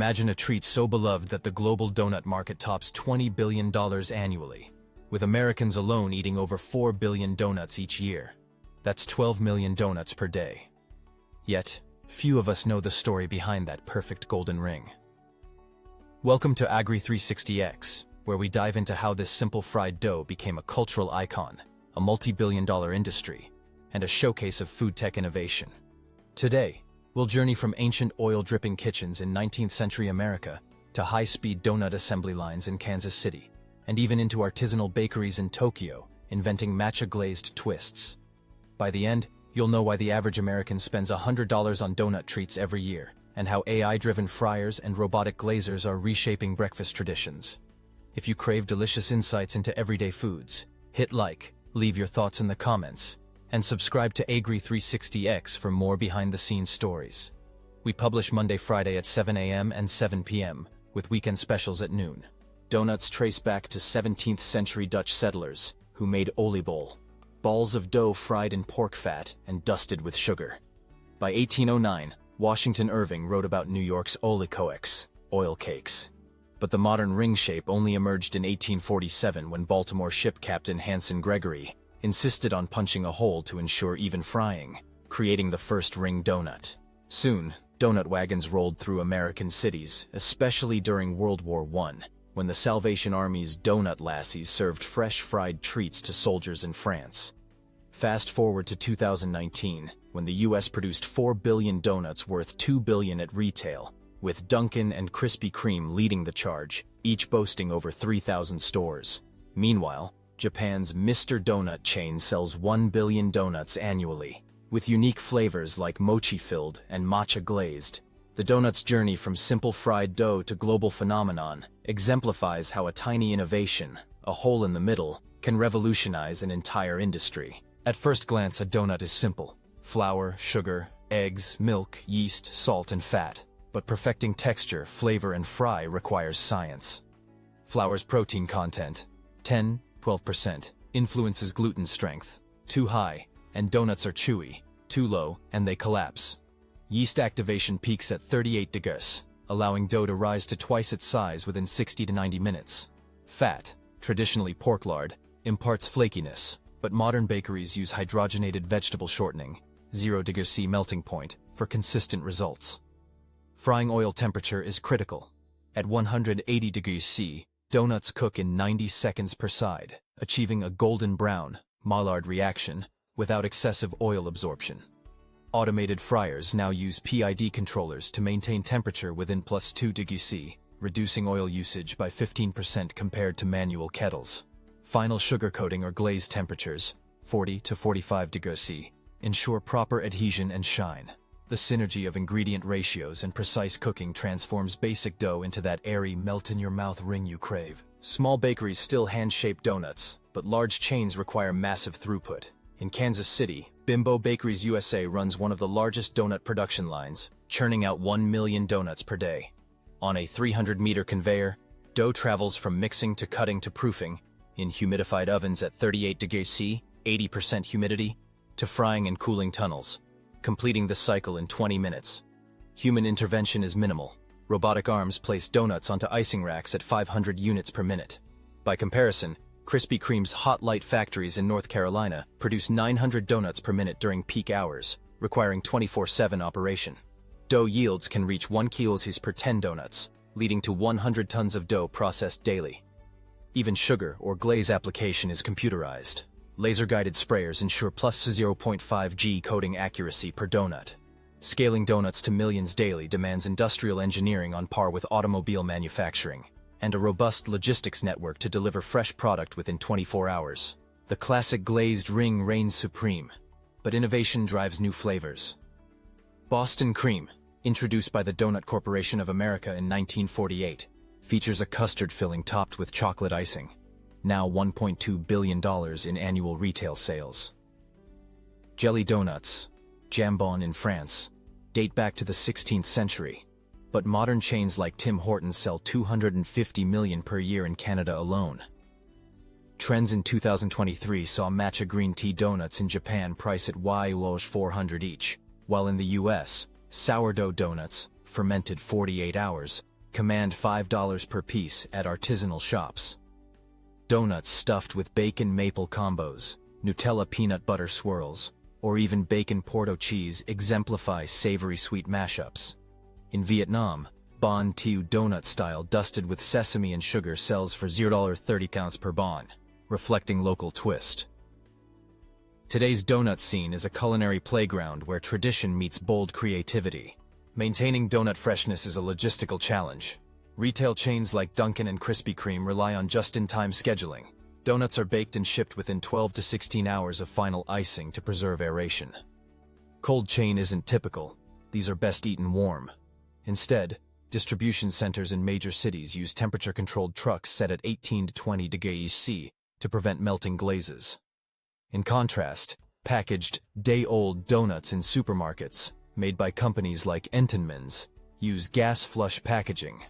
Imagine a treat so beloved that the global donut market tops $20 billion annually, with Americans alone eating over 4 billion donuts each year. That's 12 million donuts per day. Yet, few of us know the story behind that perfect golden ring. Welcome to AGRI 360X, where we dive into how this simple fried dough became a cultural icon, a multi-billion-dollar industry, and a showcase of food tech innovation. Today, we'll journey from ancient oil-dripping kitchens in 19th century America to high-speed donut assembly lines in Kansas City, and even into artisanal bakeries in Tokyo, inventing matcha-glazed twists. By the end, you'll know why the average American spends $100 on donut treats every year, and how AI-driven fryers and robotic glazers are reshaping breakfast traditions. If you crave delicious insights into everyday foods, hit like, leave your thoughts in the comments, and subscribe to AGRI 360X for more behind-the-scenes stories. We publish Monday, Friday at 7 a.m. and 7 p.m., with weekend specials at noon. Donuts trace back to 17th century Dutch settlers, who made oliebollen, balls of dough fried in pork fat and dusted with sugar. By 1809, Washington Irving wrote about New York's oliekoeks, oil cakes. But the modern ring shape only emerged in 1847 when Baltimore ship captain Hanson Gregory insisted on punching a hole to ensure even frying, creating the first ring donut. Soon, donut wagons rolled through American cities, especially during World War I, when the Salvation Army's donut lassies served fresh fried treats to soldiers in France. Fast forward to 2019, when the US produced 4 billion donuts worth $2 billion at retail, with Dunkin' and Krispy Kreme leading the charge, each boasting over 3,000 stores. Meanwhile, Japan's Mr. Donut chain sells 1 billion donuts annually, with unique flavors like mochi-filled and matcha-glazed. The donut's journey from simple fried dough to global phenomenon exemplifies how a tiny innovation, a hole in the middle, can revolutionize an entire industry. At first glance, a donut is simple: flour, sugar, eggs, milk, yeast, salt, and fat. But perfecting texture, flavor, and fry requires science. Flour's protein content, 10–12%, influences gluten strength. Too high, and donuts are chewy. Too low, and they collapse. Yeast activation peaks at 38 degrees, allowing dough to rise to twice its size within 60 to 90 minutes. Fat, traditionally pork lard, imparts flakiness, but modern bakeries use hydrogenated vegetable shortening, 0 degrees C melting point, for consistent results. Frying oil temperature is critical. At 180 degrees C, donuts cook in 90 seconds per side, achieving a golden brown, Maillard reaction, without excessive oil absorption. Automated fryers now use PID controllers to maintain temperature within +2 degrees C, reducing oil usage by 15% compared to manual kettles. Final sugar coating or glaze temperatures, 40 to 45 degrees C, ensure proper adhesion and shine. The synergy of ingredient ratios and precise cooking transforms basic dough into that airy, melt-in-your-mouth ring you crave. Small bakeries still hand-shape donuts, but large chains require massive throughput. In Kansas City, Bimbo Bakeries USA runs one of the largest donut production lines, churning out 1 million donuts per day. On a 300-meter conveyor, dough travels from mixing to cutting to proofing, in humidified ovens at 38 degrees C, 80% humidity, to frying in cooling tunnels, completing the cycle in 20 minutes. Human intervention is minimal. Robotic arms place donuts onto icing racks at 500 units per minute. By comparison, Krispy Kreme's Hot Light factories in North Carolina produce 900 donuts per minute during peak hours, requiring 24/7 operation. Dough yields can reach 1 kg per 10 donuts, leading to 100 tons of dough processed daily. Even sugar or glaze application is computerized. Laser-guided sprayers ensure +0.5 G coating accuracy per donut. Scaling donuts to millions daily demands industrial engineering on par with automobile manufacturing, and a robust logistics network to deliver fresh product within 24 hours. The classic glazed ring reigns supreme, but innovation drives new flavors. Boston Cream, introduced by the Donut Corporation of America in 1948, features a custard filling topped with chocolate icing. Now $1.2 billion in annual retail sales. Jelly donuts, jambon in France, date back to the 16th century, but modern chains like Tim Hortons sell 250 million per year in Canada alone. Trends in 2023 saw matcha green tea donuts in Japan price at $400 each, while in the US, sourdough donuts, fermented 48 hours, command $5 per piece at artisanal shops. Donuts stuffed with bacon maple combos, Nutella peanut butter swirls, or even bacon Porto cheese exemplify savory sweet mashups. In Vietnam, Bon Tiu donut style dusted with sesame and sugar sells for $0.30 per bon, reflecting local twist. Today's donut scene is a culinary playground where tradition meets bold creativity. Maintaining donut freshness is a logistical challenge. Retail chains like Dunkin' and Krispy Kreme rely on just-in-time scheduling. Donuts are baked and shipped within 12 to 16 hours of final icing to preserve aeration. Cold chain isn't typical. These are best eaten warm. Instead, distribution centers in major cities use temperature-controlled trucks set at 18 to 20 degrees C to prevent melting glazes. In contrast, packaged, day-old donuts in supermarkets, made by companies like Entenmann's, use gas-flush packaging,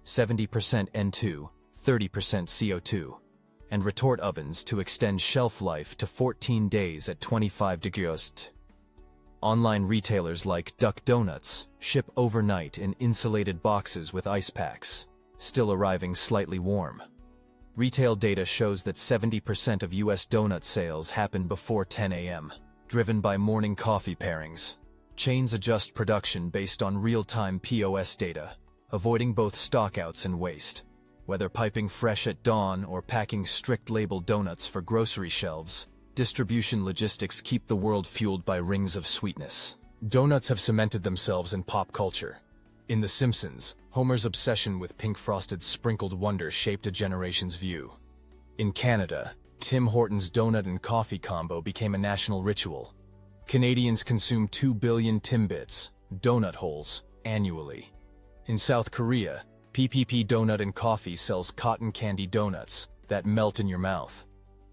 70% N2, 30% CO2, and retort ovens to extend shelf life to 14 days at 25 degrees C. Online retailers like Duck Donuts ship overnight in insulated boxes with ice packs, still arriving slightly warm. Retail data shows that 70% of U.S. donut sales happen before 10 a.m., driven by morning coffee pairings. Chains adjust production based on real-time POS data, avoiding both stockouts and waste. Whether piping fresh at dawn or packing strict-label donuts for grocery shelves, distribution logistics keep the world fueled by rings of sweetness. Donuts have cemented themselves in pop culture. In The Simpsons, Homer's obsession with pink frosted sprinkled wonder shaped a generation's view. In Canada, Tim Hortons donut and coffee combo became a national ritual. Canadians consume 2 billion Timbits, donut holes, annually. In South Korea, PPP Donut and Coffee sells cotton candy donuts that melt in your mouth.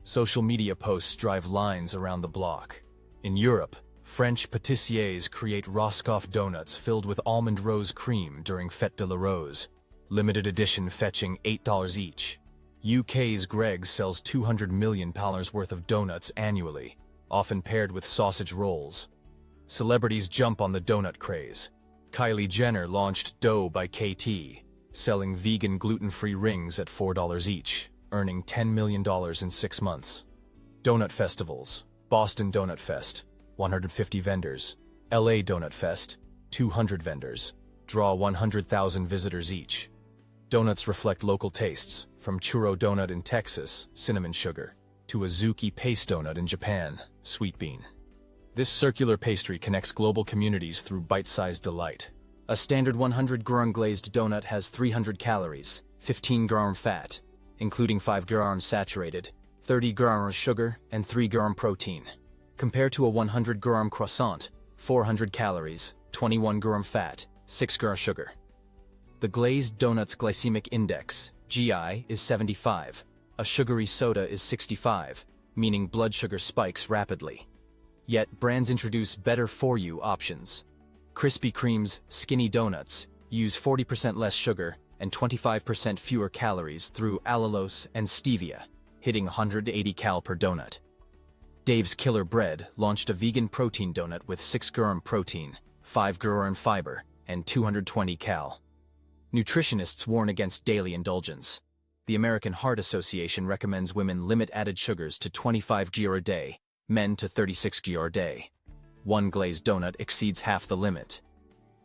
Social media posts drive lines around the block. In Europe, French pâtissiers create Roscoff donuts filled with almond rose cream during Fête de la Rose, limited edition fetching $8 each. UK's Greggs sells $200 million worth of donuts annually, often paired with sausage rolls. Celebrities jump on the donut craze. Kylie Jenner launched Dough by KT, selling vegan gluten-free rings at $4 each, earning $10 million in 6 months. Donut festivals: Boston Donut Fest, 150 vendors. LA Donut Fest, 200 vendors, draw 100,000 visitors each. Donuts reflect local tastes, from churro donut in Texas, cinnamon sugar, to Azuki paste donut in Japan, sweet bean. This circular pastry connects global communities through bite-sized delight. A standard 100-gram glazed donut has 300 calories, 15-gram fat, including 5-gram saturated, 30-gram sugar, and 3-gram protein. Compared to a 100-gram croissant, 400 calories, 21-gram fat, 6-gram sugar. The glazed donut's glycemic index, GI, is 75. A sugary soda is 65, meaning blood sugar spikes rapidly. Yet, brands introduce better-for-you options. Krispy Kreme's Skinny Donuts use 40% less sugar and 25% fewer calories through allulose and stevia, hitting 180 cal per donut. Dave's Killer Bread launched a vegan protein donut with 6-gram protein, 5-gram fiber, and 220 cal. Nutritionists warn against daily indulgence. The American Heart Association recommends women limit added sugars to 25 g a day, men to 36 g a day. One glazed donut exceeds half the limit.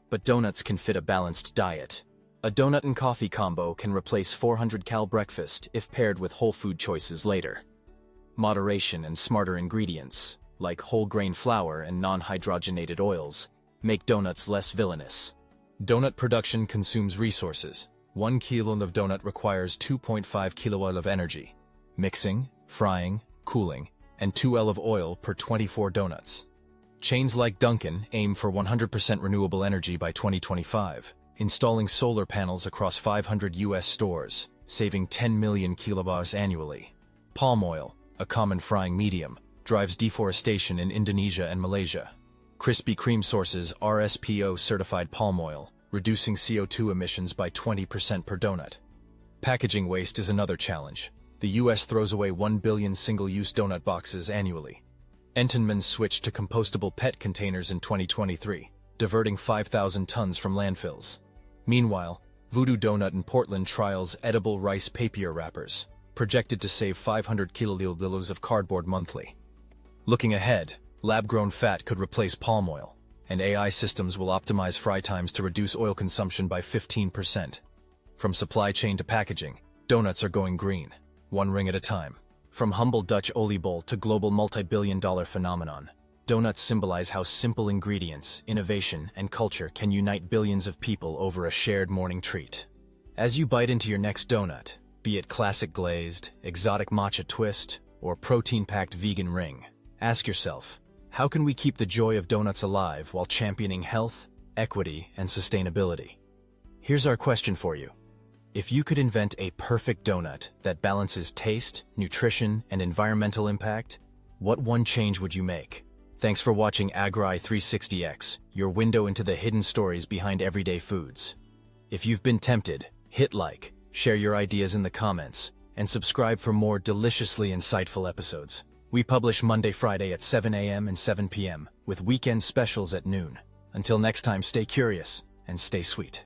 But donuts can fit a balanced diet. A donut and coffee combo can replace 400 cal breakfast if paired with whole food choices later. Moderation and smarter ingredients, like whole grain flour and non-hydrogenated oils, make donuts less villainous. Donut production consumes resources. 1 kilo of donut requires 2.5 kilowatt of energy. Mixing, frying, cooling, and 2 L of oil per 24 donuts. Chains like Dunkin' aim for 100% renewable energy by 2025, installing solar panels across 500 U.S. stores, saving 10 million kilowatts annually. Palm oil, a common frying medium, drives deforestation in Indonesia and Malaysia. Krispy Kreme sources RSPO-certified palm oil, reducing CO2 emissions by 20% per donut. Packaging waste is another challenge. The U.S. throws away 1 billion single-use donut boxes annually. Entenmann's switched to compostable PET containers in 2023, diverting 5,000 tons from landfills. Meanwhile, Voodoo Donut in Portland trials edible rice papier wrappers, projected to save 500 kiloliters of cardboard monthly. Looking ahead, lab-grown fat could replace palm oil, and AI systems will optimize fry times to reduce oil consumption by 15%. From supply chain to packaging, donuts are going green, one ring at a time. From humble Dutch oliebol to global multi-billion-dollar phenomenon, donuts symbolize how simple ingredients, innovation, and culture can unite billions of people over a shared morning treat. As you bite into your next donut, be it classic glazed, exotic matcha twist, or protein-packed vegan ring, ask yourself, how can we keep the joy of donuts alive while championing health, equity, and sustainability? Here's our question for you. If you could invent a perfect donut that balances taste, nutrition, and environmental impact, what one change would you make? Thanks for watching AGRI 360X, your window into the hidden stories behind everyday foods. If you've been tempted, hit like, share your ideas in the comments, and subscribe for more deliciously insightful episodes. We publish Monday, Friday at 7 a.m. and 7 p.m., with weekend specials at noon. Until next time, stay curious and stay sweet.